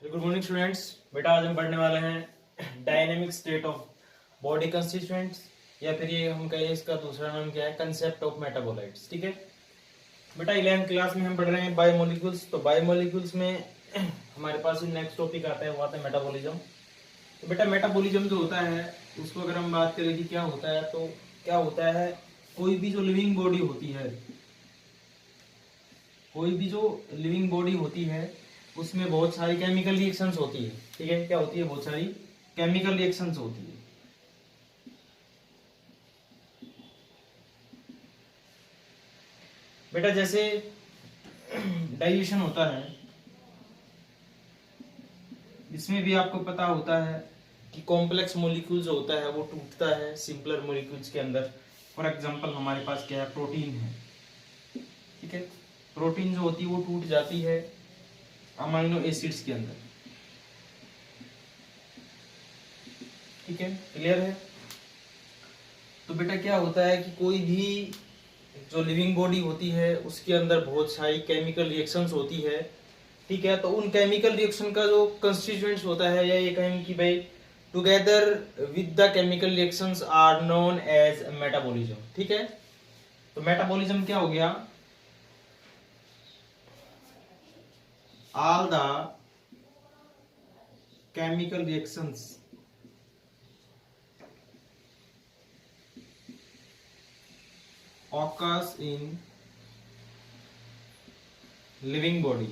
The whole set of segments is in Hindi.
Good morning students. बेटा आज हम पढ़ने वाले हैं dynamic state of body constituents, या फिर ये हम कहें इसका दूसरा नाम क्या है, कंसेप्ट ऑफ मेटाबोलाइट्स। ठीक है बेटा, 11th क्लास में हम पढ़ रहे हैं बायोमोलिक्यूल्स। तो बायोमोलिक्यूल्स में हमारे पास नेक्स्ट टॉपिक आता है, वो आता है मेटाबॉलिज्म। तो बेटा मेटाबॉलिज्म जो होता है उसको अगर हम बात करें कि क्या होता है, तो क्या होता है, कोई भी जो लिविंग बॉडी होती है, कोई भी जो लिविंग बॉडी होती है उसमें बहुत सारी केमिकल रिएक्शंस होती है। ठीक है, क्या होती है, बहुत सारी केमिकल रिएक्शंस होती है। बेटा जैसे डाइजेशन होता है, इसमें भी आपको पता होता है कि कॉम्प्लेक्स मॉलिक्यूल जो होता है वो टूटता है सिंपलर मॉलिक्यूल्स के अंदर। फॉर एग्जांपल हमारे पास क्या है, प्रोटीन है। ठीक है, प्रोटीन जो होती है वो टूट जाती है अमाइनो एसिड्स के अंदर। ठीक है, क्लियर है। तो बेटा क्या होता है कि कोई भी जो लिविंग बॉडी होती है उसके अंदर बहुत सारी केमिकल रिएक्शंस होती है। ठीक है, तो उन केमिकल रिएक्शन का जो कंस्टिट्यूएंट्स होता है, या ये कहें कि भाई together with the chemical reactions are known as metabolism. ठीक है, तो मेटाबॉलिज्म क्या हो गया, all the chemical reactions occurs in living body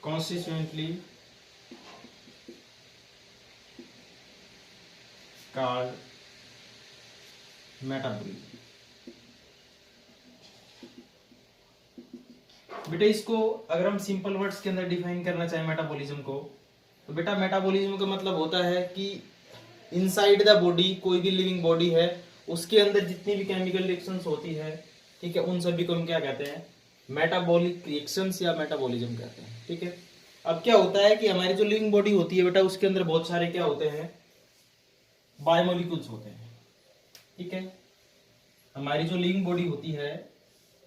consequently called metabolism। बेटा इसको अगर हम सिंपल वर्ड्स के अंदर डिफाइन करना चाहें मेटाबॉलिज्म को, तो बेटा मेटाबॉलिज्म का मतलब होता है कि इनसाइड द बॉडी, कोई भी लिविंग बॉडी है उसके अंदर जितनी भी केमिकल रिएक्शंस होती है, ठीक है, उन सभी को हम क्या कहते हैं, मेटाबॉलिक रिएक्शंस या मेटाबॉलिज्म कहते हैं। ठीक है, अब क्या होता है कि हमारी जो लिविंग बॉडी होती है बेटा उसके अंदर बहुत सारे क्या होते हैं, बायोमोलिक्यूल्स होते हैं। ठीक है, हमारी जो लिविंग बॉडी होती है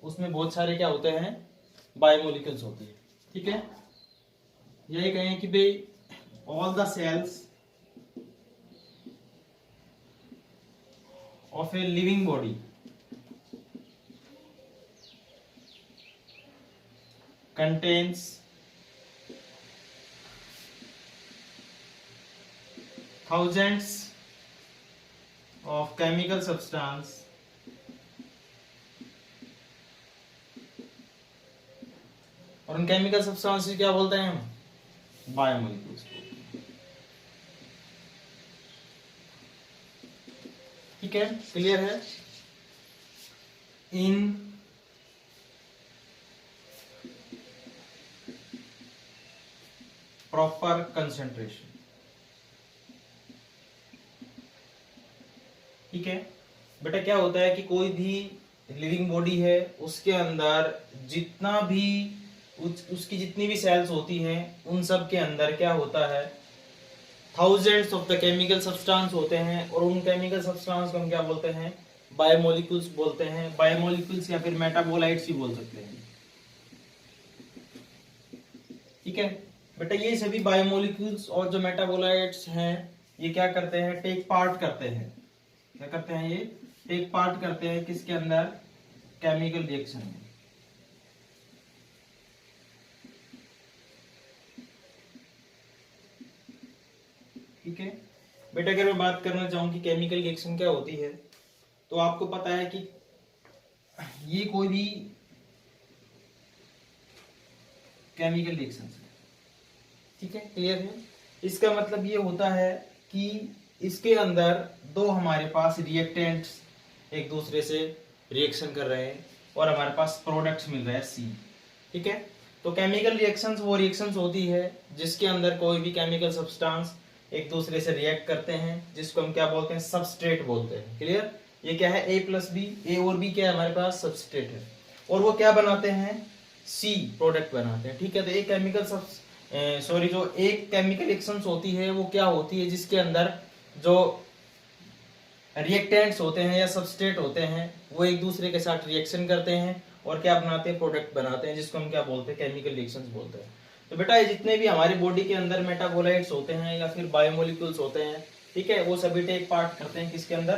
उसमें बहुत सारे क्या होते हैं, बायोमोलिक्यूल्स होते हैं। ठीक है, यही कहें कि भाई all the cells of a living body contains thousands of chemical substance और उन केमिकल सब्सटेंस से क्या बोलते हैं हम, बायोमोलिक्यूल्स। ठीक है, क्लियर है। In proper concentration. ठीक है बेटा, क्या होता है कि कोई भी लिविंग बॉडी है उसके अंदर जितना भी उसकी जितनी भी सेल्स होती हैं उन सब के अंदर क्या होता है, thousands of the chemical substance होते हैं, और उन केमिकल सब्सटेंस को हम क्या बोलते हैं, बायोमोलिक्यूल्स बोलते हैं। बायोमोलिक्यूल्स या फिर मेटाबोलाइट्स भी बोल सकते हैं। ठीक है बेटा, ये सभी बायोमोलिक्यूल्स और जो मेटाबोलाइट्स हैं ये क्या करते हैं, टेक पार्ट करते हैं। क्या करते हैं, ये टेक पार्ट करते हैं किसके अंदर, केमिकल रिएक्शन में। ठीक है बेटा, अगर मैं बात करना चाहूं कि केमिकल रिएक्शन क्या होती है, तो आपको पता है कि ये कोई भी केमिकल रिएक्शन है। ठीक है, क्लियर है। इसका मतलब ये होता है कि इसके अंदर दो हमारे पास रिएक्टेंट्स एक दूसरे से रिएक्शन कर रहे हैं और हमारे पास प्रोडक्ट्स मिल रहे हैं सी। ठीक है, तो केमिकल रिएक्शंस वो रिएक्शंस होती है जिसके अंदर कोई भी केमिकल सब्सटेंस एक दूसरे से रिएक्ट करते हैं, जिसको हम क्या बोलते हैं, सबस्ट्रेट बोलते हैं। क्लियर, ये क्या है, A प्लस बी, ए और बी क्या है हमारे पास, सबस्ट्रेट है, और वो क्या बनाते हैं, सी प्रोडक्ट बनाते हैं। ठीक है, तो एक केमिकल जो एक केमिकल रिएक्शंस होती है वो क्या होती है, जिसके अंदर जो रिएक्टेंट्स होते हैं या सबस्ट्रेट होते हैं वो एक दूसरे के साथ रिएक्शन करते हैं और क्या बनाते हैं, प्रोडक्ट बनाते हैं, जिसको हम क्या बोलते हैं, केमिकल रिएक्शंस बोलते हैं। तो बेटा ये जितने भी हमारी बॉडी के अंदर मेटाबोलाइट्स होते हैं या फिर बायोमोलिक्यूल्स होते हैं, ठीक है, वो सभी टेक पार्ट करते हैं किसके अंदर,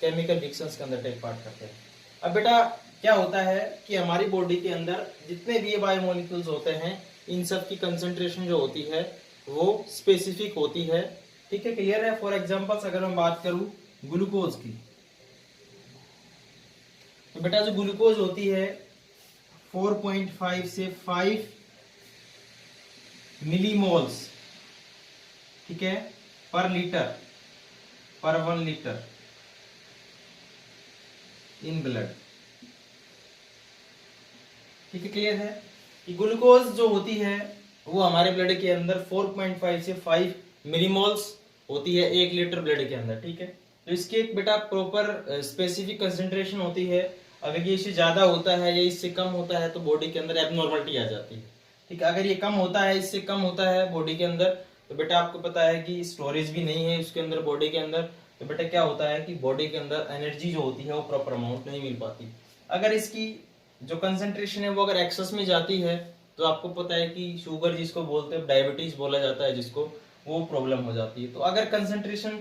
केमिकल रिएक्शंस के अंदर टेक पार्ट करते हैं। अब बेटा क्या होता है कि हमारी बॉडी के अंदर जितने भी बायोमोलिक्यूल्स होते हैं, इन सब की कंसंट्रेशन जो होती है वो स्पेसिफिक होती है, ठीक है, क्लियर है। फॉर एग्जांपल्स अगर मैं बात करूं ग्लूकोज की, तो बेटा जो ग्लूकोज होती है 4.5 से 5 मिलीमोल्स, ठीक है, पर लीटर, पर 1 लीटर इन ब्लड, ठीक है, क्लियर है कि ग्लूकोज जो होती है वो हमारे ब्लड के अंदर 4.5 से 5 मिलीमोल्स होती है 1 लीटर ब्लड के अंदर, ठीक है। तो इसकी एक बेटा प्रॉपर स्पेसिफिक कंसेंट्रेशन होती है। अगर ये इससे ज्यादा होता है या इससे कम होता है तो बॉडी के अंदर एबनॉर्मलिटी आ जाती है, ठीक है। अगर ये कम होता है, इससे कम होता है बॉडी के अंदर, तो बेटा आपको पता है कि स्टोरेज भी नहीं है उसके अंदर बॉडी के अंदर, तो बेटा क्या होता है कि बॉडी के अंदर एनर्जी जो होती है वो प्रॉपर अमाउंट नहीं मिल पाती। अगर इसकी जो कंसेंट्रेशन है वो अगर एक्सेस में जाती है तो आपको पता है कि शुगर जिसको बोलते हैं, डायबिटीज बोला जाता है जिसको, वो प्रॉब्लम हो जाती है। तो अगर कंसेंट्रेशन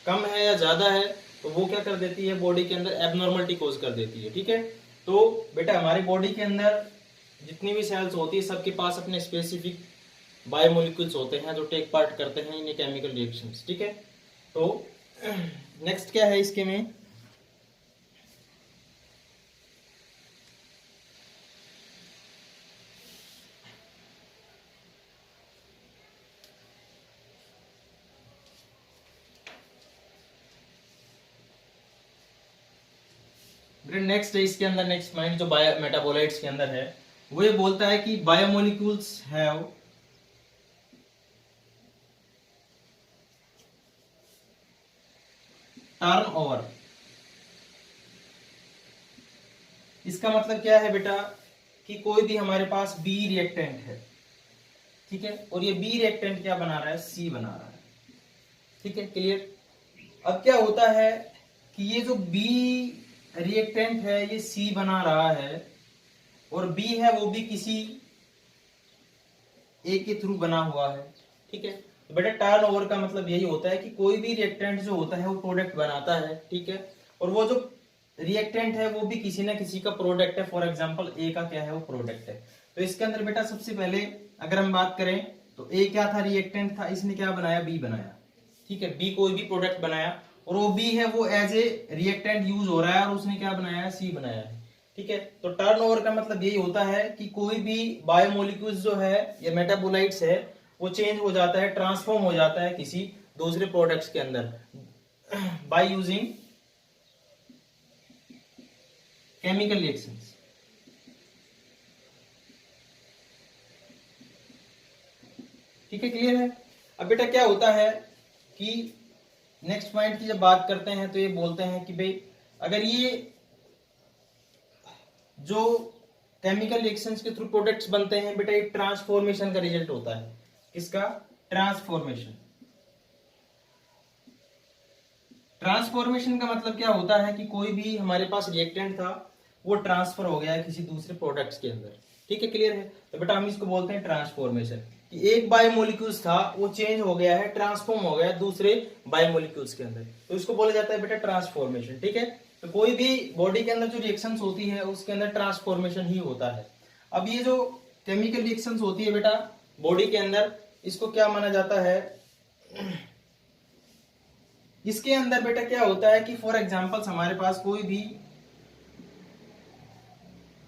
कम है या ज्यादा है तो वो क्या कर देती है, बॉडी के अंदर एबनॉर्मलिटी कोज कर देती है, ठीक है। तो बेटा हमारी बॉडी के अंदर जितनी भी सेल्स होती है सबके पास अपने स्पेसिफिक बायोमोलिक्यूल्स होते हैं जो टेक पार्ट करते हैं इन केमिकल रिएक्शंस, ठीक है। तो नेक्स्ट क्या है इसके में, नेक्स्ट है इसके अंदर, नेक्स्ट पॉइंट जो बायो मेटाबोलाइट्स के अंदर है वो ये बोलता है कि बायोमोलिक्यूल्स हैव टर्न ओवर। इसका मतलब क्या है बेटा कि कोई भी हमारे पास बी रिएक्टेंट है, ठीक है, और ये बी रिएक्टेंट क्या बना रहा है, सी बना रहा है, ठीक है, क्लियर। अब क्या होता है कि ये जो बी रिएक्टेंट है ये सी बना रहा है और बी है वो भी किसी ए के थ्रू बना हुआ है, ठीक है। तो बेटा टर्न ओवर का मतलब यही होता है कि कोई भी रिएक्टेंट जो होता है वो प्रोडक्ट बनाता है, ठीक है, और वो जो रिएक्टेंट है वो भी किसी ना किसी का प्रोडक्ट है। फॉर एग्जांपल ए का क्या है, वो प्रोडक्ट है। तो इसके अंदर बेटा सबसे पहले अगर हम बात करें तो ए क्या था, रिएक्टेंट था, इसने क्या बनाया, बी बनाया, ठीक है, बी कोई भी प्रोडक्ट बनाया और वो बी है वो एज ए रिएक्टेंट यूज हो रहा है और उसने क्या बनाया है, सी बनाया है, ठीक है। तो टर्नओवर का मतलब यही होता है कि कोई भी बायोमोलिक्यूल्स जो है या मेटाबोलाइट्स है वो चेंज हो जाता है, ट्रांसफॉर्म हो जाता है किसी दूसरे प्रोडक्ट्स के अंदर बाय यूजिंग केमिकल रिएक्शंस, ठीक है, क्लियर है। अब बेटा क्या होता है कि नेक्स्ट पॉइंट की जब बात करते हैं तो ये बोलते हैं कि भाई अगर ये जो केमिकल रिएक्शंस के थ्रू प्रोडक्ट्स बनते हैं बेटा, ये ट्रांसफॉर्मेशन का रिजल्ट होता है, किसका, ट्रांसफॉर्मेशन। ट्रांसफॉर्मेशन का मतलब क्या होता है कि कोई भी हमारे पास रिएक्टेंट था वो ट्रांसफर हो गया है किसी दूसरे प्रोडक्ट्स के अंदर, ठीक है, क्लियर है। तो बेटा हम इसको बोलते हैं ट्रांसफॉर्मेशन, कि एक बायोमोलिक्यूल्स था वो चेंज हो गया है, ट्रांसफॉर्म हो गया दूसरे बायोमोलिक्यूल्स के अंदर, तो इसको बोला जाता है बेटा ट्रांसफॉर्मेशन, ठीक है। तो कोई भी बॉडी के अंदर जो रिएक्शंस होती है उसके अंदर ट्रांसफॉर्मेशन ही होता है। अब ये जो केमिकल रिएक्शंस होती है बेटा बॉडी के अंदर, इसको क्या माना जाता है, इसके अंदर बेटा क्या होता है कि फॉर एग्जांपल हमारे पास कोई भी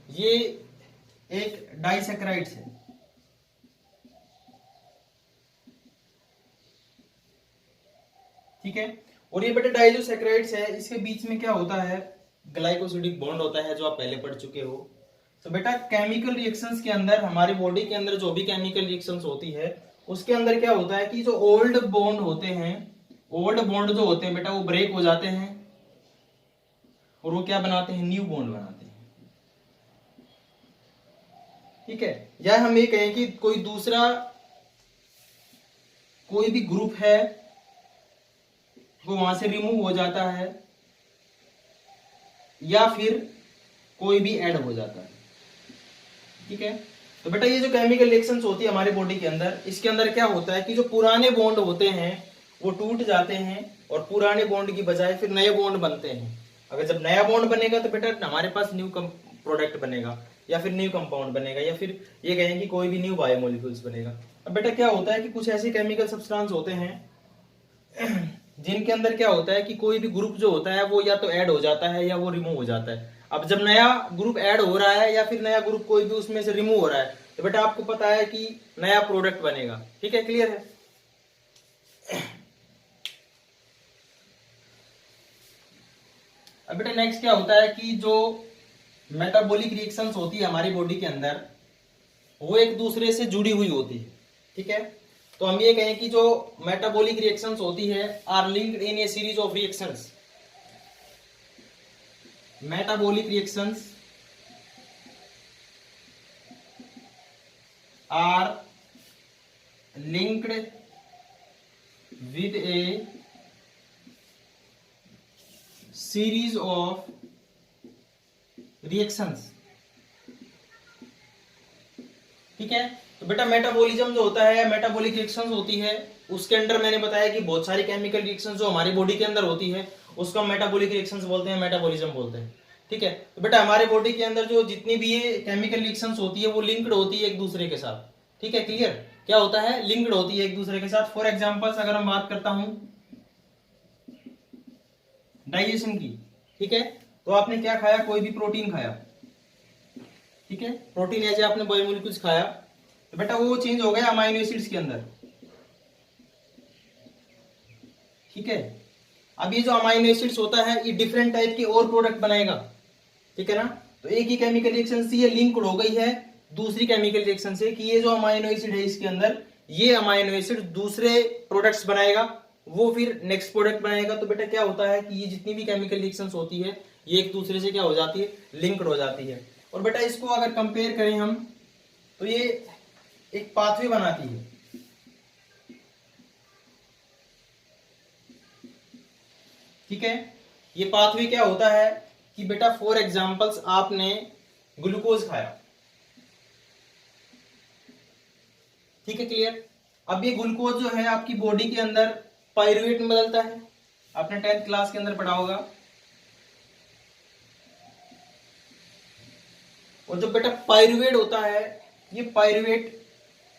ये एक डाइसैकेराइड्स है, ठीक है, और ये बेटा डाइसैकेराइड्स है, इसके बीच में क्या होता है, ग्लाइकोसिडिक बॉन्ड होता है जो आप पहले पढ़ चुके हो। तो बेटा केमिकल रिएक्शंस के अंदर हमारी बॉडी के अंदर जो भी केमिकल रिएक्शंस होती है उसके अंदर क्या होता है कि जो ओल्ड बॉन्ड होते हैं, ओल्ड बॉन्ड जो होते हैं बेटा वो ब्रेक हो जाते हैं और वो क्या बनाते हैं, न्यू बॉन्ड बनाते हैं, ठीक है। या हम ये कहें कि कोई दूसरा कोई भी ग्रुप है वो वहां से रिमूव हो जाता है, या फिर कोई भी ऐड हो जाता है, ठीक है। तो बेटा ये जो केमिकल रिएक्शंस होती है हमारी बॉडी के अंदर, इसके अंदर क्या होता है कि जो पुराने बॉन्ड होते हैं वो टूट जाते हैं और पुराने बॉन्ड की बजाय फिर नए बॉन्ड बनते हैं। अगर जब नया बॉन्ड बनेगा तो बेटा हमारे पास न्यू प्रोडक्ट बनेगा या फिर न्यू कंपाउंड बनेगा या फिर ये कहें कि कोई भी न्यू बायोमोलिक्यूल्स बनेगा। अब बेटा क्या होता है कि कुछ ऐसे केमिकल सब्सटेंस होते हैं जिनके अंदर क्या होता है कि कोई भी ग्रुप जो होता है वो या तो ऐड हो जाता है या वो रिमूव हो जाता है। अब जब नया ग्रुप ऐड हो रहा है या फिर नया ग्रुप कोई भी उसमें से रिमूव हो रहा है तो बेटा आपको पता है कि नया प्रोडक्ट बनेगा, ठीक है, क्लियर है। अब बेटा नेक्स्ट क्या होता है कि जो मेटाबॉलिक रिएक्शंस होती है हमारी बॉडी के अंदर वो एक दूसरे से जुड़ी हुई होती है, ठीक है। तो हम ये कहें कि जो मेटाबॉलिक रिएक्शंस होती है are linked in a series of reactions. Metabolic reactions are linked with a series of reactions, ठीक है। तो बेटा मेटाबॉलिज्म जो होता है, मेटाबॉलिक रिएक्शंस होती है, उसके अंदर मैंने बताया कि बहुत सारी केमिकल रिएक्शंस जो हमारी बॉडी के अंदर होती है उसको मेटाबॉलिक रिएक्शंस बोलते हैं, मेटाबॉलिज्म बोलते हैं, ठीक है। तो बेटा हमारे बॉडी के अंदर जो जितनी भी ये केमिकल रिएक्शंस होती है वो लिंक्ड होती है एक दूसरे के साथ, ठीक है, क्लियर। क्या होता है, लिंक्ड होती है एक दूसरे के साथ। फॉर एग्जाम्पल अगर हम बात करता हूं डाइजेशन की, ठीक है, तो आपने क्या खाया, कोई भी प्रोटीन खाया, ठीक है, प्रोटीन एज आपने बायोमोलिक्यूल्स खाया तो बेटा वो चेंज हो गया अमाइनो एसिड्स के अंदर, ठीक है। अब ये जो अमाइनो एसिड्स होता है ये डिफरेंट टाइप के और प्रोडक्ट बनाएगा, ठीक है ना। तो एक ही केमिकल रिएक्शन से ये लिंक्ड हो गई है दूसरी केमिकल रिएक्शन से कि ये जो अमाइनो एसिड है इसके अंदर ये अमाइनो एसिड दूसरे प्रोडक्ट्स बनाएगा, वो फिर नेक्स्ट प्रोडक्ट बनाएगा। तो बेटा क्या होता है कि ये जितनी भी केमिकल रिएक्शंस होती है ये एक दूसरे से क्या हो जाती है, लिंक्ड हो जाती है। और बेटा इसको अगर कंपेयर करें हम तो ये एक पाथवे बनाती है, ठीक है। ये पाथवे क्या होता है कि बेटा फॉर एग्जांपल्स आपने ग्लूकोज खाया, ठीक है, क्लियर। अब ये ग्लूकोज जो है आपकी बॉडी के अंदर पायरुवेट में बदलता है, आपने 10th क्लास के अंदर पढ़ा होगा। और जो बेटा पायरुवेट होता है ये पायरुवेट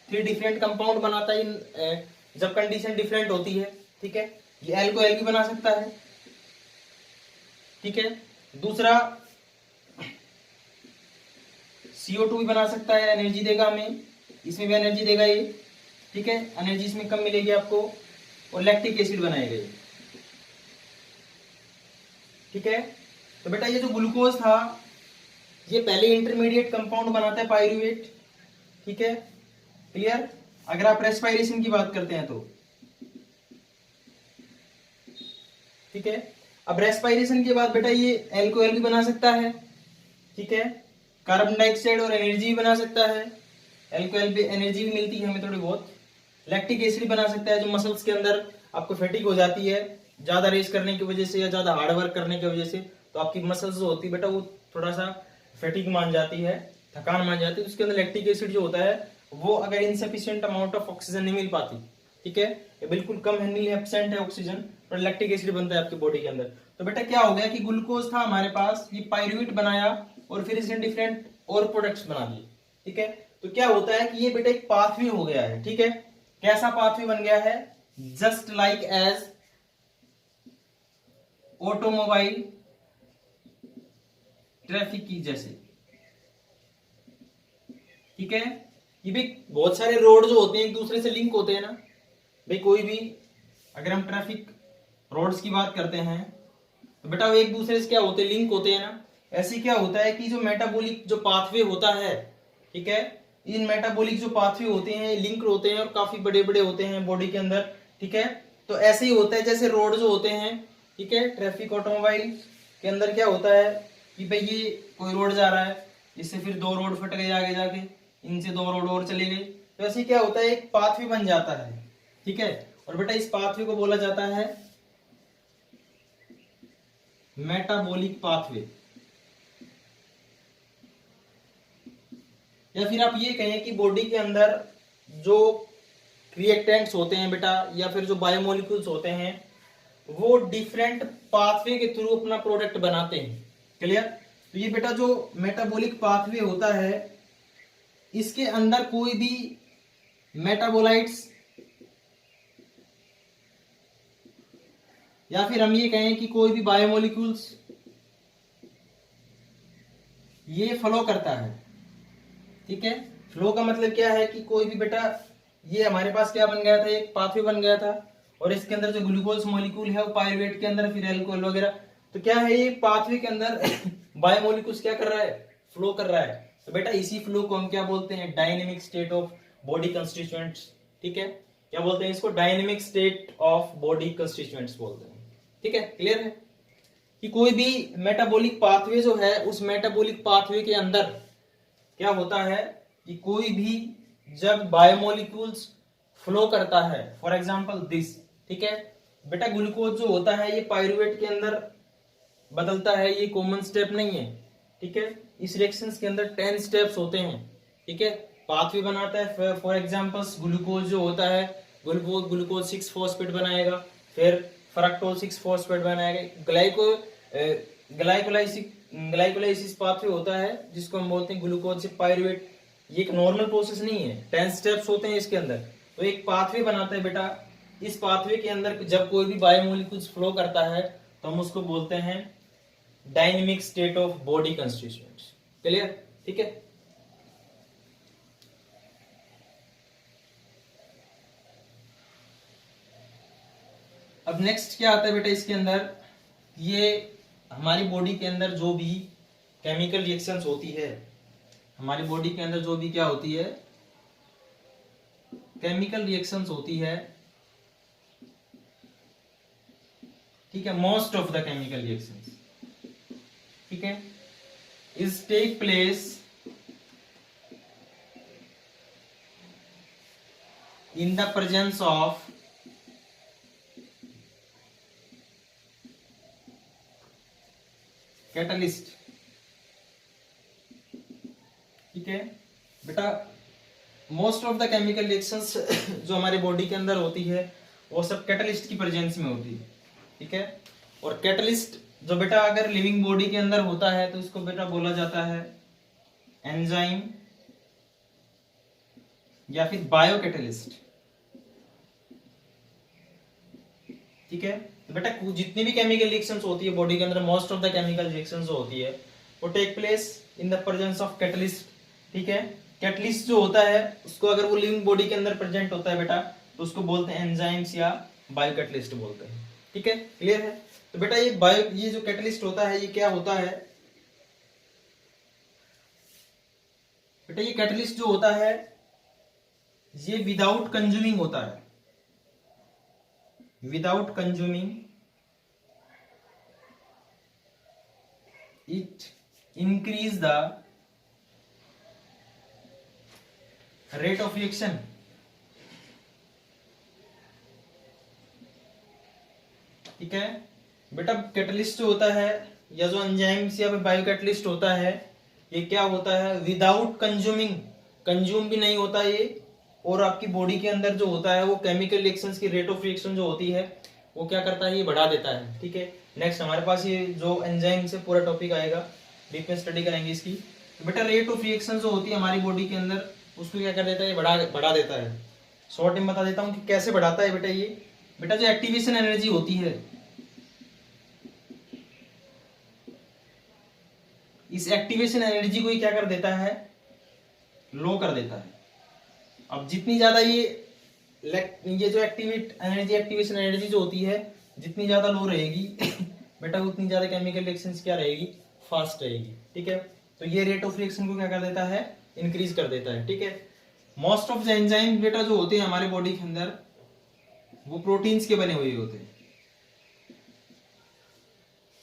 3 डिफरेंट कंपाउंड बनाता है जब कंडीशन डिफरेंट होती है, ठीक है। ये एल्कोहल भी बना सकता है, ठीक है। दूसरा CO2 भी बना सकता है, एनर्जी देगा हमें, इसमें भी एनर्जी देगा ये, ठीक है, एनर्जी इसमें कम मिलेगी आपको। और लैक्टिक एसिड बनाएगा ये, ठीक है। तो बेटा ये जो ग्लूकोज था ये पहले इंटरमीडिएट कंपाउंड बनाता है पायरुवेट, ठीक है, क्लियर। अगर आप रेस्पिरेशन की बात करते हैं तो, ठीक है। अब रेस्पिरेशन के बाद बेटा ये एल्कोहल भी बना सकता है, ठीक है, कार्बन डाइऑक्साइड और एनर्जी भी बना सकता है, एल्कोहल भी एनर्जी भी मिलती है हमें थोड़ी बहुत। लैक्टिक एसिड बना सकता है जो मसल्स के अंदर आपको फैटिक हो जाती है ज्यादा रेस करने की वजह से या ज्यादा हार्ड वर्क करने की वजह से, तो आपकी मसल्स जो होती है बेटा वो थोड़ा सा फैटिक मान जाती है, थकान मान जाती है। उसके अंदर लैक्टिक एसिड जो होता है वो अगर इनसफिशिएंट अमाउंट ऑफ ऑक्सीजन नहीं मिल पाती, ठीक है, ये बिल्कुल कम है, नील एब्सेंट है ऑक्सीजन, और लैक्टिक एसिड बनता है आपकी बॉडी के अंदर। तो बेटा क्या हो गया कि ग्लूकोज था हमारे पास, ये पायरुवेट बनाया और फिर इसने डिफरेंट और प्रोडक्ट्स बना दिए, ठीक है। तो क्या होता है कि ये बेटा एक पाथवे हो गया है, ठीक है। कैसा पाथवे बन गया है, just like as automobile traffic की जैसे, ठीक है। ये भी बहुत सारे रोड जो होते हैं एक दूसरे से लिंक होते हैं ना भाई, कोई भी अगर हम ट्रैफिक रोड्स की बात करते हैं तो बेटा वो एक दूसरे से क्या होते हैं, लिंक होते हैं ना। ऐसे क्या होता है कि जो मेटाबॉलिक जो पाथवे होता है, ठीक है, इन मेटाबॉलिक जो पाथवे होते हैं लिंक होते हैं और काफी बड़े बड़े होते हैं बॉडी के अंदर, ठीक है। तो ऐसे ही होता है जैसे रोड जो होते हैं, ठीक है, ट्रैफिक ऑटोमोबाइल के अंदर क्या होता है कि भाई ये कोई रोड जा रहा है, इससे फिर 2 रोड फट गए आगे जाके, इनसे 2 रोड और चले गए, तो ऐसे क्या होता है एक पाथवे बन जाता है, ठीक है। और बेटा इस पाथवे को बोला जाता है मेटाबॉलिक पाथवे, या फिर आप ये कहें कि बॉडी के अंदर जो रिएक्टेंट्स होते हैं बेटा, या फिर जो बायोमोलिक्यूल्स होते हैं, वो डिफरेंट पाथवे के थ्रू अपना प्रोडक्ट बनाते हैं। क्लियर? तो ये बेटा जो मेटाबॉलिक पाथवे होता है, इसके अंदर कोई भी मेटाबोलाइट्स, या फिर हम ये कहें कि कोई भी बायोमोलिक्यूल्स ये फ्लो करता है। ठीक है? फ्लो का मतलब क्या है कि कोई भी बेटा, ये हमारे पास क्या बन गया था, एक पाथवे बन गया था, और इसके अंदर जो ग्लूकोज मॉलिक्यूल है वो पायरुवेट के अंदर, फिर एल्कोहल वगैरह, तो क्या है, ये पाथवे के अंदर बायोमोलिक्यूल्स क्या कर रहा है, फ्लो कर रहा है। तो बेटा इसी फ्लो को हम क्या बोलते हैं, dynamic state of body constituents. ठीक है? क्या बोलते हैं इसको, dynamic state of body constituents बोलते हैं। ठीक है? क्लियर है कि कोई भी मेटाबॉलिक पाथवे जो है, उस मेटाबॉलिक पाथवे के अंदर क्या होता है कि कोई भी जब बायोमोलिक्यूल्स फ्लो करता है, फॉर एग्जांपल दिस, ठीक है बेटा, ग्लूकोज जो होता है ये पायरुवेट के अंदर बदलता है, ये कॉमन स्टेप नहीं है। ठीक है? इस रिएक्शंस के अंदर 10 स्टेप्स होते हैं। ठीक है? पाथवे बनाता है, फॉर एग्जांपल्स ग्लूकोज जो होता है, ग्लूकोज 6 फॉस्फेट बनाएगा, फिर फ्रक्टोज 6 फॉस्फेट बनाएगा, ग्लाइकोलाइसिस पाथवे होता है जिसको हम बोलते हैं ग्लूकोज से पायरुवेट। ये एक नॉर्मल प्रोसेस नहीं है, 10 स्टेप्स होते हैं इसके अंदर। तो एक पाथवे बनाता है बेटा, इस पाथवे के अंदर जब कोई भी बायोमोलिक्यूल्स फ्लो करता है तो हम उसको बोलते हैं dynamic state of body constituents. Clear? ठीक है? अब नेक्स्ट क्या आता है बेटा इसके अंदर, ये हमारी बॉडी के अंदर जो भी केमिकल रिएक्शंस होती है, हमारी बॉडी के अंदर जो भी क्या होती है, केमिकल रिएक्शंस होती है। ठीक है? Most of the chemical reactions, ठीक है, is take place in the presence of catalyst. ठीक है बेटा, most of the chemical reactions जो हमारे बॉडी के अंदर होती है वो सब कैटलिस्ट की प्रेजेंस में होती है। ठीक है? और कैटलिस्ट जो बेटा अगर लिविंग बॉडी के अंदर होता है तो इसको बेटा बोला जाता है एंजाइम या फिर बायोकैटलिस्ट। ठीक है? तो बेटा जितनी भी केमिकल रिएक्शंस होती है बॉडी के अंदर, most of the chemical reactions जो होती है वो take place in the presence of catalyst. ठीक है? कैटलिस्ट जो होता है उसको अगर वो लिविंग बॉडी के अंदर प्रेजेंट होता है बेटा तो उसको बोलते हैं एंजाइम्स या बायोकैटलिस्ट बोलते हैं। ठीक है? क्लियर है? तो बेटा ये जो कैटलिस्ट होता है ये क्या होता है बेटा, ये कैटलिस्ट जो होता है ये विदाउट कंज्यूमिंग होता है, without consuming it increase the rate of reaction. ठीक है बेटा, कैटलिस्ट जो होता है या जो एंजाइम्स या बायोकैटलिस्ट होता है ये क्या होता है, विदाउट कंज्यूमिंग, कंज्यूम भी नहीं होता ये, और आपकी बॉडी के अंदर जो होता है वो केमिकल रिएक्शंस की रेट ऑफ रिएक्शन जो होती है वो क्या करता है, ये बढ़ा देता है। ठीक है? नेक्स्ट हमारे पास ये जो एंजाइम से पूरा टॉपिक आएगा, डीप में स्टडी करेंगे इसकी। तो बेटा रेट ऑफ रिएक्शन जो होती है हमारी बॉडी के अंदर उसको क्या कर देता है, ये बढ़ा देता है। शॉर्ट में बता देता हूँ कि कैसे बढ़ाता है बेटा ये। बेटा जो एक्टिवेशन एनर्जी होती है, इस एक्टिवेशन एनर्जी को ही क्या कर देता है, लो कर देता है। अब जितनी ज्यादा ये जो एक्टिवेशन एनर्जी जो होती है जितनी ज्यादा लो रहेगी बेटा उतनी ज्यादा केमिकल रिएक्शंस क्या रहेगी, फास्ट रहेगी। ठीक है? तो ये रेट ऑफ रिएक्शन को क्या कर देता है, इंक्रीज कर देता है। ठीक है? मोस्ट ऑफ द एंजाइम बेटा जो होते हैं हमारे बॉडी के अंदर वो प्रोटीन्स के बने हुए होते हैं।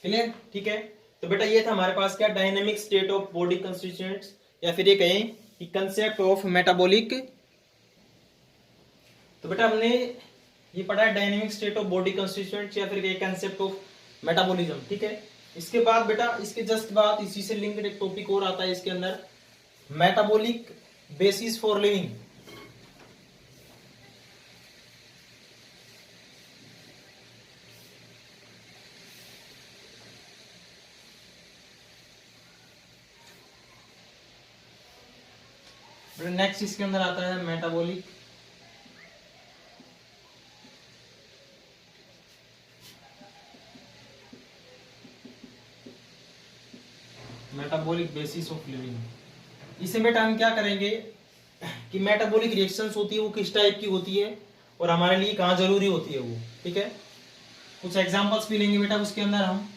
क्लियर? ठीक है? तो बेटा ये था हमारे पास क्या, dynamic state of body constituents, या फिर ये कहें कि कंसेप्ट ऑफ मेटाबॉलिक। तो बेटा हमने ये पढ़ा है dynamic state of body constituents या फिर कंसेप्ट ऑफ मेटाबॉलिज्म। ठीक है? इसके बाद बेटा, इसके जस्ट बाद इसी से लिंक्ड एक टॉपिक और आता है इसके अंदर, metabolic basis for living. Next इसके अंदर आता है मेटाबॉलिक बेसिस ऑफ लिविंग। इसे बेटा हम क्या करेंगे कि मेटाबॉलिक रिएक्शंस होती है वो किस टाइप की होती है और हमारे लिए कहाँ जरूरी होती है वो, ठीक है। कुछ एग्जांपल्स भी लेंगे बेटा उसके अंदर हम।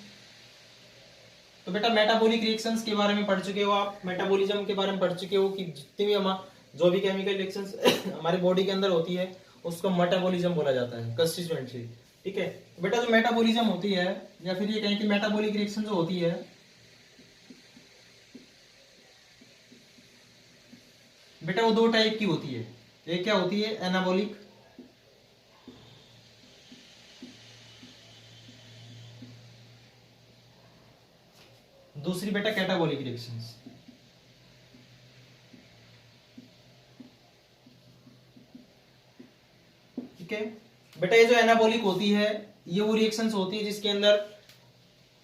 तो बेटा मेटाबॉलिक रिएक्शंस के बारे में पढ़ चुके हो आप, मेटाबॉलिज्म के बारे में पढ़ चुके हो कि जितनी भी हम जो भी केमिकल रिएक्शंस हमारे बॉडी के अंदर होती है उसको मेटाबॉलिज्म बोला जाता है कंस्टिट्यूएंटली, ठीक है। तो बेटा जो मेटाबॉलिज्म होती है या फिर ये कहें कि मेटाबॉलिक रिएक्शन जो होती है बेटा वो दो टाइप की होती है। एक क्या होती है एनाबॉलिक, दूसरी बेटा कैटाबॉलिक रिएक्शंस। ठीक है बेटा, ये जो एनाबॉलिक होती है ये वो रिएक्शंस होती है जिसके अंदर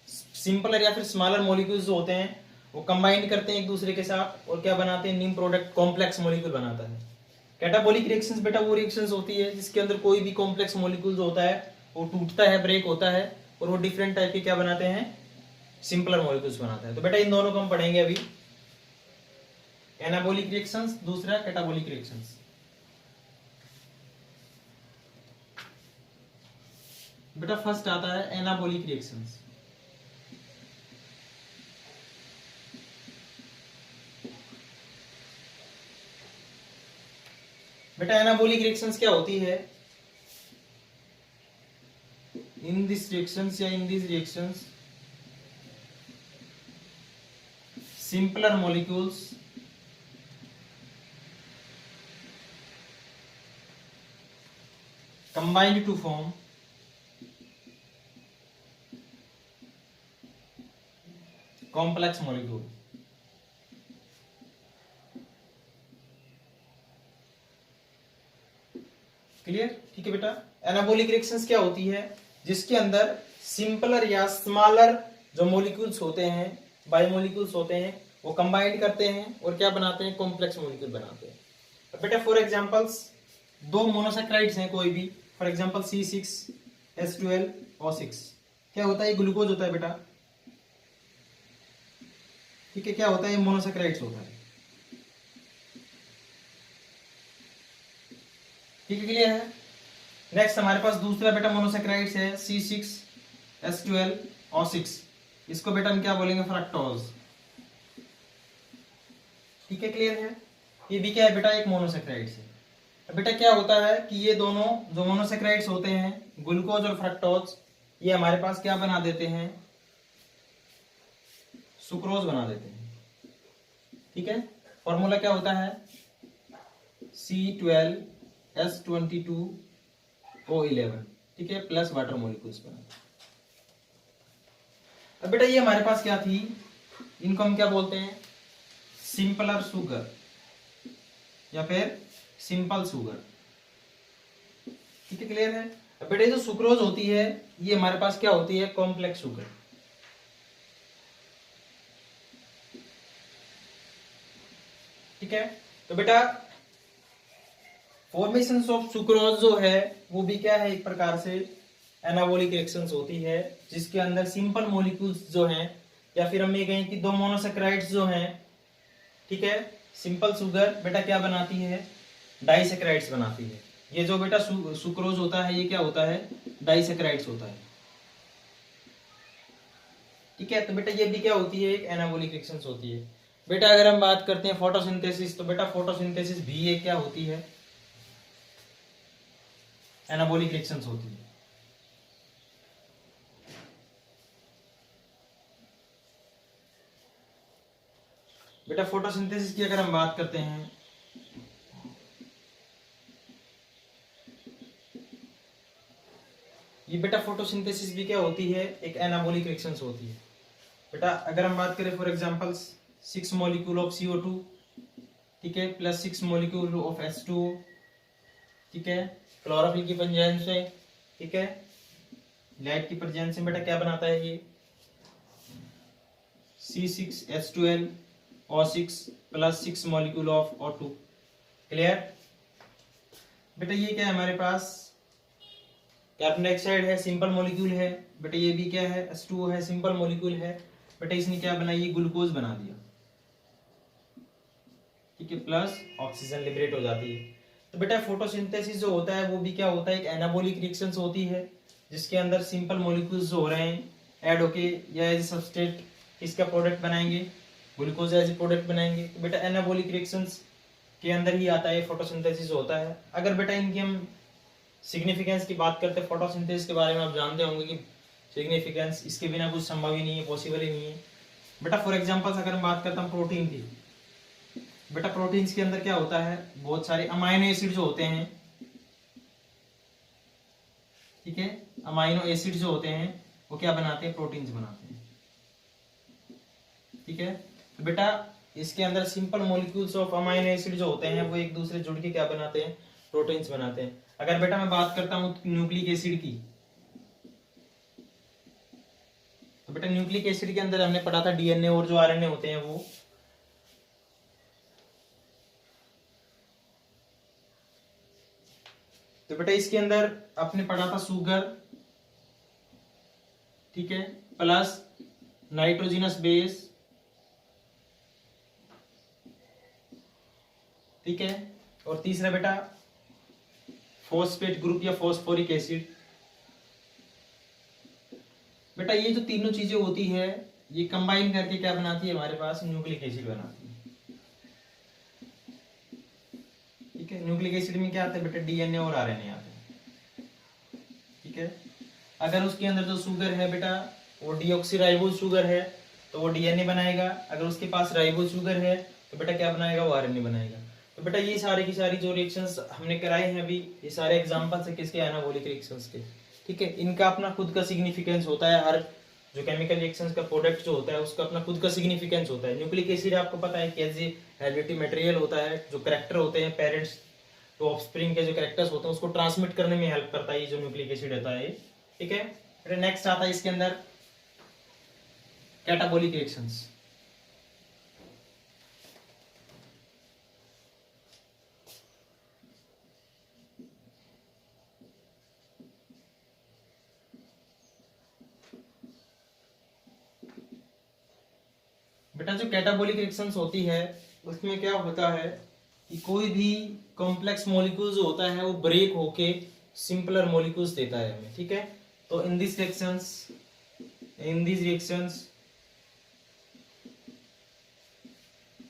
सिंपलर या फिर स्मॉलर मॉलिक्यूल्स जो होते हैं वो कंबाइंड करते हैं एक दूसरे के साथ और क्या बनाते हैं, नीम प्रोडक्ट कॉम्प्लेक्स मॉलिक्यूल बनाता है। कैटाबॉलिक रिएक्शंस बेटा वो रिएक्शंस होती है जिसके अंदर कोई भी कॉम्प्लेक्स मॉलिक्यूल जो होता है वो टूटता है, ब्रेक होता है और वो डिफरेंट टाइप के क्या बनाते हैं, सिंपलर मॉलिक्यूल्स बनाता है। तो बेटा इन दोनों को हम पढ़ेंगे अभी, एनाबॉलिक रिएक्शंस, दूसरा कैटाबॉलिक रिएक्शंस। बेटा फर्स्ट आता है एनाबॉलिक रिएक्शंस। बेटा एनाबॉलिक रिएक्शंस क्या होती है, इन दिस रिएक्शंस या in this reactions simpler molecules combined to form complex molecule। Clear, ठीक है बेटा। एनाबॉलिक रिएक्शंस क्या होती है, जिसके अंदर सिंपलर या स्मॉलर जो मॉलिक्यूल्स होते हैं, बायोमोलिक्यूल्स होते हैं, वो कंबाइंड करते हैं और क्या बनाते हैं, कॉम्प्लेक्स मॉलिक्यूल बनाते हैं। तो बेटा फॉर एग्जांपल्स दो मोनोसैकेराइड्स हैं कोई भी, फॉर एग्जांपल C6H12O6, क्या होता है, ग्लूकोज होता है बेटा, ठीक है। क्या होता है, मोनोसैकेराइड्स होता है, ठीक है, क्लियर है। नेक्स्ट हमारे पास दूसरा बेटा मोनोसैकेराइड्स है C6H12O6, इसको बेटा हम क्या बोलेंगे, फ्रक्टोज, ठीक है, क्लियर है। ये भी क्या है बेटा, एक मोनोसैकेराइड्स है। अब बेटा क्या होता है कि ये दोनों जो मोनोसैकेराइड्स होते हैं, ग्लूकोज और फ्रक्टोज, ये हमारे पास क्या बना देते हैं, सुक्रोज बना देते हैं, ठीक है। फॉर्मूला क्या होता है, C12H22O11, ठीक है, प्लस वाटर मॉलिक्यूल्स बना। अब बेटा ये हमारे पास क्या थी, इनको हम क्या बोलते हैं, सिंपलर सुगर या फिर सिंपल सुगर, ठीक है, क्लियर है। अब बेटा जो सुक्रोज होती है ये हमारे पास क्या होती है, कॉम्प्लेक्स सुगर, ठीक है। तो बेटा फॉर्मेशन ऑफ सुक्रोज जो है वो भी क्या है, एक प्रकार से एनाबॉलिक रिएक्शंस होती है जिसके अंदर सिंपल मॉलिक्यूल्स जो हैं, या फिर हम ये कहें कि दो मोनोसैकेराइड्स जो हैं, ठीक है, सिंपल सुगर बेटा क्या बनाती है, डाइसैकेराइड्स बनाती है। ये जो बेटा सुक्रोज होता है ये क्या होता है, डाइसैकेराइड्स होता है, ठीक है। तो बेटा ये भी क्या होती है, एक एनाबॉलिक रिएक्शंस होती है। बेटा अगर हम बात करते हैं फोटोसिंथेसिस, तो बेटा फोटोसिंथेसिस भी एक क्या होती है, एनाबॉलिक रिएक्शंस होती है। बेटा फोटोसिंथेसिस की अगर हम बात करते हैं, ये बेटा फोटोसिंथेसिस भी क्या होती है, एक एनाबॉलिक रिएक्शंस होती है। बेटा अगर हम बात करें for example 6 molecule of CO2 ठीक है, प्लस 6 मॉलिक्यूल ऑफ H2O, ठीक है, क्लोरोफिल की प्रेजेंस से, ठीक है, लाइट की प्रेजेंस से बेटा क्या बनाता है ये C6H12 O6 plus 6 molecule of O2। Clear बेटा? ये क्या है हमारे पास, कार्बन डाइऑक्साइड है, सिंपल मॉलिक्यूल है बेटा, ये भी क्या है H2O है, सिंपल मॉलिक्यूल है बेटा, इसने क्या बनाई, ये ग्लूकोज बना दिया, ठीक है, प्लस ऑक्सीजन लिबरेट हो जाती है। तो बेटा फोटोसिंथेसिस जो होता है वो भी क्या होता है, एक एनाबॉलिक रिएक्शंस होती है जिसके अंदर सिंपल मॉलिक्यूल्स हो रहे हैं ऐड होके या एज सबस्ट्रेट इसका प्रोडक्ट बनाएंगे, ग्लूकोज एज प्रोडक्ट बनाएंगे। तो बेटा एनाबॉलिक रिएक्शंस के अंदर ही आता है फोटोसिंथेसिस होता है। अगर बेटा इनकी हम सिग्निफिकेंस की बात करते हैं, फोटोसिंथेसिस के बारे में आप जानते होंगे कि सिग्निफिकेंस इसके बिना कुछ संभव ही नहीं है, पॉसिबल ही नहीं है बेटा। फॉर एग्जांपल अगर हम बात करता हूँ प्रोटीन की, बेटा प्रोटीन्स के अंदर क्या होता है, बहुत सारे अमाइनो एसिड जो होते हैं, ठीक है, अमाइनो एसिड जो होते हैं वो क्या बनाते हैं, प्रोटीन्स बनाते हैं, ठीक है। तो बेटा इसके अंदर simple molecules of amino acid जो होते हैं वो एक दूसरे जुड़ के क्या बनाते हैं, प्रोटीन्स बनाते हैं। अगर बेटा मैं बात करता हूं न्यूक्लिक एसिड की, तो बेटा न्यूक्लिक एसिड के अंदर हमने पढ़ा था डीएनए और जो आरएनए होते हैं वो, तो बेटा इसके अंदर आपने पढ़ा था शुगर, ठीक है, प्लस नाइट्रोजिनस बेस, ठीक है, और तीसरा बेटा फॉस्फेट ग्रुप या फॉस्फोरिक एसिड। बेटा ये जो तीनों चीजें होती है ये कंबाइन करके क्या बनाती है, हमारे पास न्यूक्लिक एसिड बनाती है, ठीक है। न्यूक्लिक एसिड में क्या आता है बेटा, डीएनए और आरएनए आते हैं, ठीक है। अगर उसके अंदर जो शुगर है बेटा वो डीऑक्सीराइबोज शुगर है तो वो डीएनए बनाएगा, अगर उसके पास राइबोज शुगर है तो बेटा क्या बनाएगा, वो आरएनए बनाएगा। तो बेटा ये सारी की सारी जो रिएक्शंस हमने कराए हैं अभी, ये सारे एग्जांपल्स है किसके, एनाबॉलिक रिएक्शंस के, ठीक है। इनका अपना खुद का सिग्निफिकेंस होता है, हर जो केमिकल रिएक्शंस का प्रोडक्ट जो होता है उसका अपना खुद का सिग्निफिकेंस होता है। न्यूक्लिक एसिड आपको पता है कैसे हेरिडिटी मटेरियल होता है, जो कैरेक्टर होते हैं पेरेंट्स तो ऑफस्प्रिंग के जो कैरेक्टर्स होते हैं उसको ट्रांसमिट करने में हेल्प करता है ये जो न्यूक्लिक एसिड होता है, ठीक है। फिर नेक्स्ट आता है इसके अंदर कैटाबॉलिक रिएक्शंस। बेटा जो कैटाबॉलिक रिएक्शंस होती है उसमें क्या होता है कि कोई भी कॉम्प्लेक्स मॉलिक्यूल जो होता है वो ब्रेक होके सिंपलर मॉलिक्यूल्स देता है हमें, ठीक है। तो in this reactions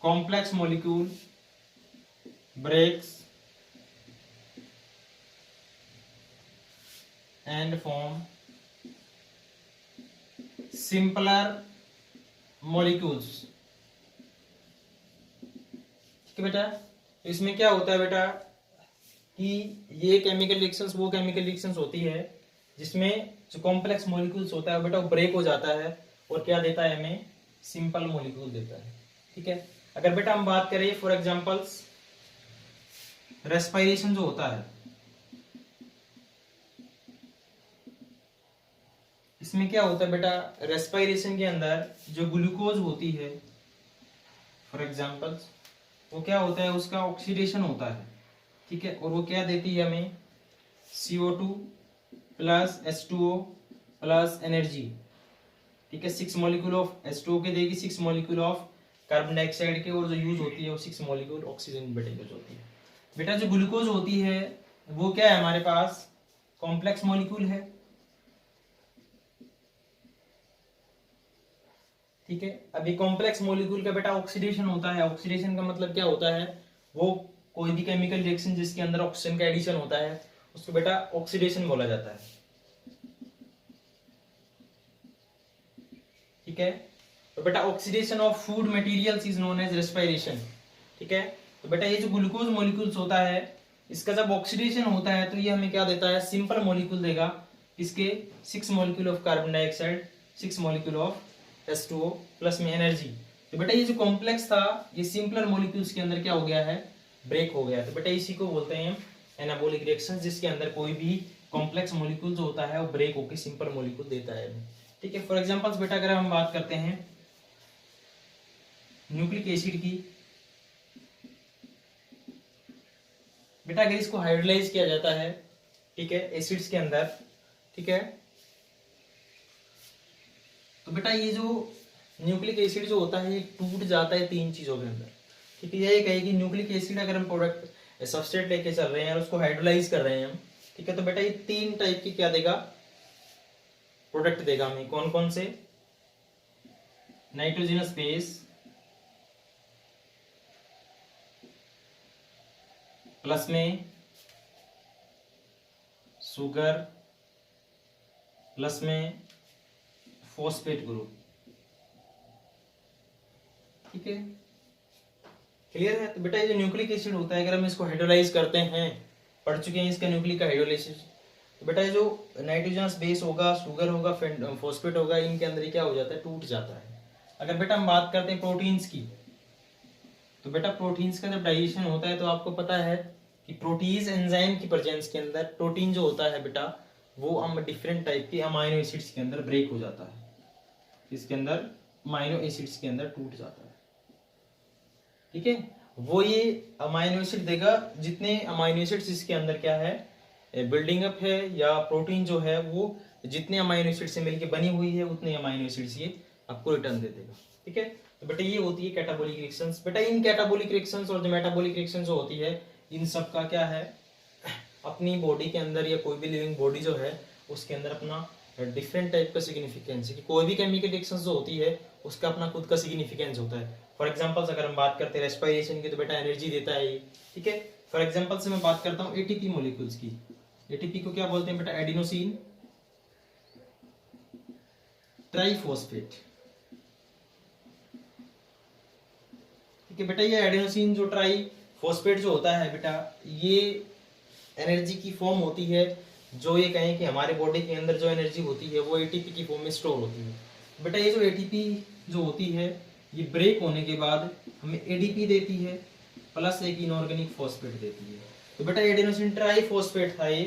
complex molecule breaks and form simpler molecules, ठीक है बेटा। इसमें क्या होता है बेटा कि ये केमिकल रिएक्शंस वो केमिकल रिएक्शंस होती है जिसमें जो कॉम्प्लेक्स मॉलिक्यूल्स होता है बेटा वो ब्रेक हो जाता है और क्या देता है हमें, सिंपल मॉलिक्यूल देता है, ठीक है। अगर बेटा हम बात करें फॉर एग्जांपल्स रेस्पिरेशन जो होता है, इसमें क्या होता है बेटा, रेस्पिरेशन के अंदर जो ग्लूकोज होती है फॉर एग्जांपल्स वो क्या होता है, उसका ऑक्सीडेशन होता है, ठीक है, और वो क्या देती है हमें, CO2 plus H2O plus energy, ठीक है। 6 मॉलिक्यूल ऑफ H2O के देगी, 6 मॉलिक्यूल ऑफ कार्बन डाइऑक्साइड के, और जो यूज होती है वो 6 मॉलिक्यूल ऑक्सीजन बेटा यूज होती है। बेटा जो ग्लूकोज होती है वो क्या है हमारे पास, कॉम्प्लेक्स मॉलिक्यूल है, ठीक है। अभी कॉम्प्लेक्स मॉलिक्यूल का बेटा ऑक्सीडेशन होता है, ऑक्सीडेशन का मतलब क्या होता है, वो कोई भी केमिकल रिएक्शन जिसके अंदर ऑक्सीजन का एडिशन होता है उसको बेटा ऑक्सीडेशन बोला जाता है, ठीक है। तो बेटा oxidation of food materials is known as respiration, ठीक है। तो बेटा ये जो ग्लूकोज मॉलिक्यूल्स होता है इसका जब ऑक्सीडेशन होता है तो ये हमें क्या देता है, सिंपल मॉलिक्यूल देगा, इसके 6 molecule of carbon dioxide, 6 molecule of H2O plus में एनर्जी, तो बेटा ये जो कॉम्प्लेक्स था ये सिंपलर मॉलिक्यूल्स के अंदर क्या हो गया है, ब्रेक हो गया। तो बेटा इसी को बोलते हैं एनाबॉलिक रिएक्शन, जिसके अंदर कोई भी कॉम्प्लेक्स मॉलिक्यूल जो होता है वो ब्रेक होकर सिंपल मॉलिक्यूल देता है। ठीक है, फॉर एग्जांपल्स बेटा अगर हम बात करते हैं न्यूक्लिक एसिड की, बेटा अगर इसको हाइड्रोलाइज किया जाता है, ठीक है, एसिड्स के अंदर, ठीक है, तो बेटा ये जो न्यूक्लिक एसिड जो होता है ये टूट जाता है तीन चीजों के अंदर। ठीक है, यही कहे कि न्यूक्लिक एसिड अगर हम प्रोडक्ट सबस्ट्रेट लेके चल रहे हैं और उसको हाइड्रोलाइज कर रहे हैं हम, ठीक है, तो बेटा ये तीन टाइप की क्या देगा, प्रोडक्ट देगा हमें। कौन कौन से, नाइट्रोजनस बेस प्लस में शुगर प्लस में फॉस्फेट ग्रुप। ठीक है, क्लियर है। तो बेटा ये जो न्यूक्लिक एसिड होता है अगर हम इसको हाइड्रोलाइज करते हैं, पढ़ चुके हैं इसका न्यूक्लिक का हाइड्रोलाइसिस, तो बेटा ये जो नाइट्रोजनस बेस होगा, शुगर होगा, फॉस्फेट होगा, इनके अंदर ही क्या हो जाता है, टूट जाता है। अगर बेटा हम बात करते हैं प्रोटीन्स की, तो बेटा प्रोटीन्स का जब डाइजेशन होता है तो आपको पता है कि प्रोटीज एंजाइम की प्रेजेंस के अंदर प्रोटीन जो होता है बेटा वो हम डिफरेंट टाइप के अमाइनो एसिड्स के अंदर ब्रेक हो जाता है, इसके अंदर अमाइनो एसिड्स के अंदर टूट जाता है। ठीक है, वो ये अमाइनो एसिड देगा, जितने अमाइनो एसिड्स इसके अंदर क्या है, बिल्डिंग अप है, या प्रोटीन जो है वो जितने अमाइनो एसिड से मिलकर बनी हुई है उतने अमाइनो एसिड्स ये आपको रिटर्न दे देगा। ठीक है, तो बेटा ये होती है कैटाबॉलिक रिएक्शंस। बेटा इन कैटाबॉलिक रिएक्शंस और जो मेटाबॉलिक रिएक्शन जो होती है, इन सब का क्या है, अपनी बॉडी के अंदर या कोई भी लिविंग बॉडी जो है उसके अंदर अपना डिफरेंट टाइप का सिग्निफिकेंस है, कि कोई भी केमिकल रिएक्शन जो होती है उसका अपना खुद का सिग्निफिकेंस होता है। फॉर एग्जांपल्स अगर हम बात करते हैं रेस्पिरेशन की, तो बेटा एनर्जी देता है ये। ठीक है, फॉर एग्जांपल से मैं बात करता हूँ एटीपी मॉलिक्यूल्स की। एटीपी को क्या बोलते हैं बेटा, एडिनोसिन ट्राइफॉस्फेट। ठीक है बेटा, ये एडिनोसिन जो ट्राइफॉस्फेट जो होता है बेटा, ये एनर्जी की फॉर्म होती है, जो ये कहें कि हमारे बॉडी के अंदर जो एनर्जी होती है वो एटीपी की फॉर्म में स्टोर होती है। बेटा ये जो एटीपी जो होती है ये ब्रेक होने के बाद हमें एडीपी देती है, प्लस एक इनऑर्गेनिक फॉस्फेट देती है। तो बेटा एडिनोसिन ट्राइफॉस्फेट था ये,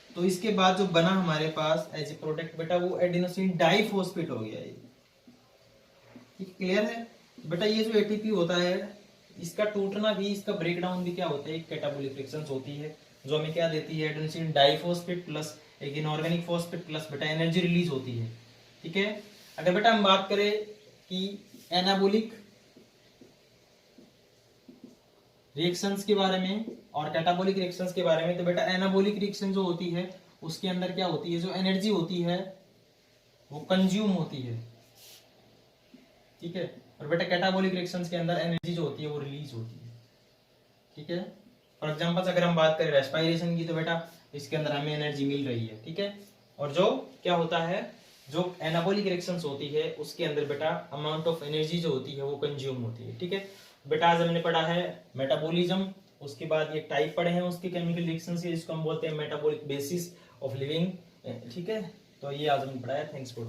तो इसके बाद जो बना हमारे पास एज ए प्रोडक्ट बेटा वो एडिनोसिन डाइफॉस्फेट हो गया। ये क्लियर है बेटा। ये जो एटीपी होता है इसका टूटना भी, इसका ब्रेकडाउन भी क्या होता है, एक कैटाबॉलिक रिएक्शंस होती है जो हमें क्या देती है, एडेनोसिन डाइफॉस्फेट प्लस एक इनऑर्गेनिक फॉस्फेट प्लस बेटा एनर्जी रिलीज होती है। ठीक है, अगर बेटा हम बात करें कि एनाबॉलिक रिएक्शंस के बारे में और कैटाबॉलिक रिएक्शंस के बारे में, तो बेटा एनाबॉलिक रिएक्शन जो होती है उसके अंदर क्या होती है, जो एनर्जी होती है वो कंज्यूम होती है। ठीक है, और बेटा कैटाबॉलिक रिएक्शंस के अंदर एनर्जी जो होती है वो रिलीज होती है। ठीक है, फॉर एग्जांपल अगर हम बात करें रेस्पिरेशन की, तो बेटा इसके अंदर हमें एनर्जी मिल रही है। ठीक है, और जो क्या होता है, जो एनाबॉलिक रिएक्शंस होती है उसके अंदर बेटा अमाउंट ऑफ एनर्जी जो होती है वो कंज्यूम होती है। ठीक है बेटा, आज हमने पढ़ा है मेटाबॉलिज्म, उसके बाद ये टाइप पढ़े हैं उसके केमिकल रिएक्शंस के, जिसको हम बोलते हैं मेटाबॉलिक बेसिस ऑफ लिविंग। ठीक है, तो ये आज हमने पढ़ा है। Thanks for